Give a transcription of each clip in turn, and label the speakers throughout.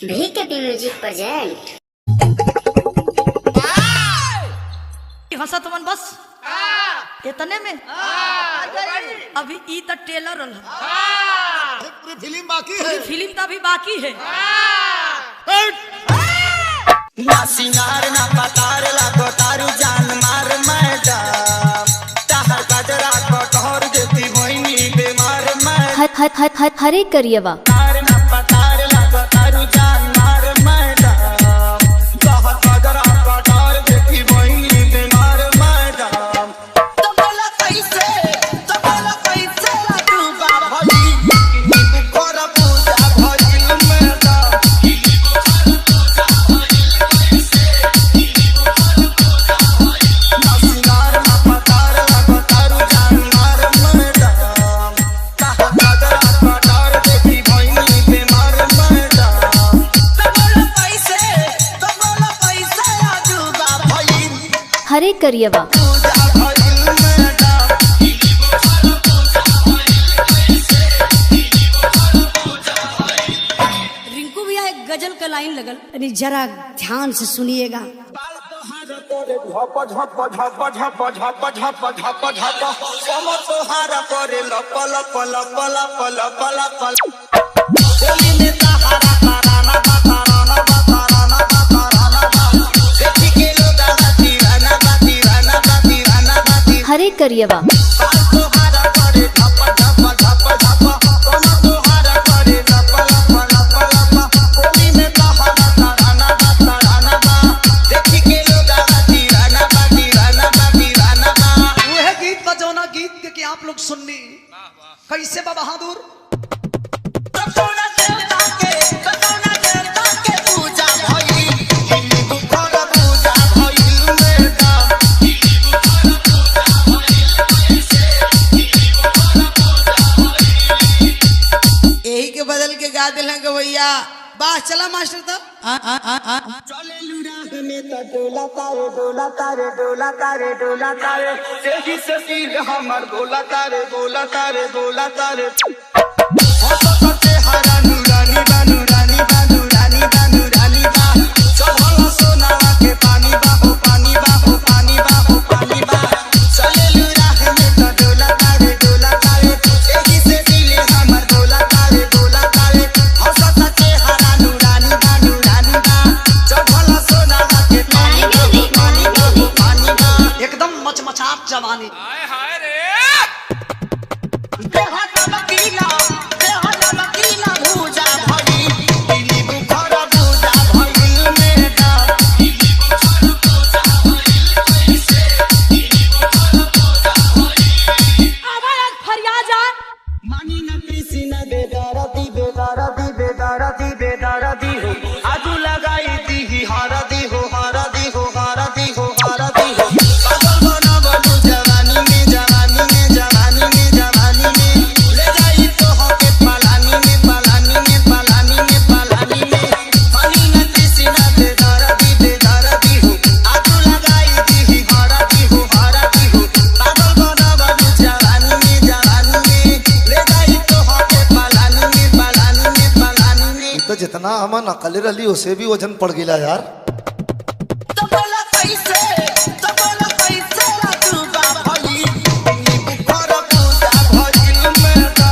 Speaker 1: VKP music present.
Speaker 2: हंसा तुमन बस इतने में अभी ई तो टेलर
Speaker 3: पूरी फिल्म बाकी है।
Speaker 2: फिल्म तो अभी बाकी है।
Speaker 4: ना सिंगार ना पतार लागो तारू जान मार मैडम ताहर गजरा कटोर देती होइनी बीमार मैं
Speaker 5: हरे करियवा
Speaker 4: तार ना पतार लागो तारू जान मार मैडम ताहर गजरा कटोर देती होइनी बीमार मैडम तो बोला कैसे तू बाबा जी नींबू कोरा पूजा भइल मैडम
Speaker 5: हरे करियवा
Speaker 2: रिंकू भैया एक गजल का लाइन लगल, अरे जरा ध्यान से सुनिएगा।
Speaker 5: हरे करियवा
Speaker 3: गीत के आप लोग सुननी कैसे बा बहादुर
Speaker 4: यही के बदल के गा दिल भैया बाह चला मास्टर तो डोला तारे डोला तारे डोला तारे डोला तारे सही से सिर हमर बोला तारे बोला तारे बोला तारे हरा नूरानी बा नूरानी बा नूरानी बा नूरानी बा चढ़ल सोनावा के पानी बा हो पानी बा हो पानी बा हो पानी बा चले लुराह में तो डोला तारे सही से सिर हमर बोला तारे हंसत चेहरा नूरानी बा चढ़ल सोनावा के पानी बा हो पानी बा
Speaker 3: एकदम मचमचात जवानी।
Speaker 4: भूजा भई नींबू खरा भूजा भइल मेरा मानी न कृष्ण बेदरदी बेदरदी बेदरदी बेदरदी हो आजू लगाई दी हरदी हो हरदी हो हरदी हो हरदी हो पागल बना बनू जवानी में जवानी में जवानी में जवानी में ले जाई तो होके पलानी में पलानी में पलानी में पलानी में मानी न कृष्ण बेदरदी बेदरदी हो आजू लगाई दी हरदी हो हरदी हो पागल बना बनू जवानी में जवानी में ले जाई तो होके पलानी में पलानी में पलानी में
Speaker 3: तो जितना हम नकली रही उसे भी वजन पड़ गया यार।
Speaker 4: तो बोला कैसे तू बाबा जी नींबू खरा पूजा भइल मेरा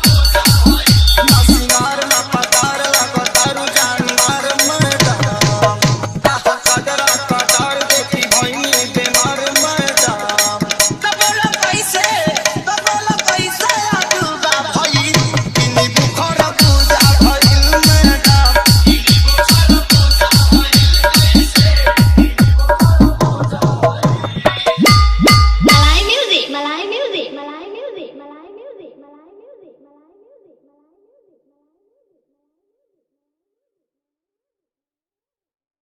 Speaker 4: ना सिंगार ना पतार लागो तारू जान मार मैडम ताहा कजरा कटार देखी भइनी बीमार मैडम तो बोला कैसे तू बाबा जी नींबू खरा पूजा भइल मेरा
Speaker 1: मलाई म्यूजिक, मलाई म्यूजिक, मलाई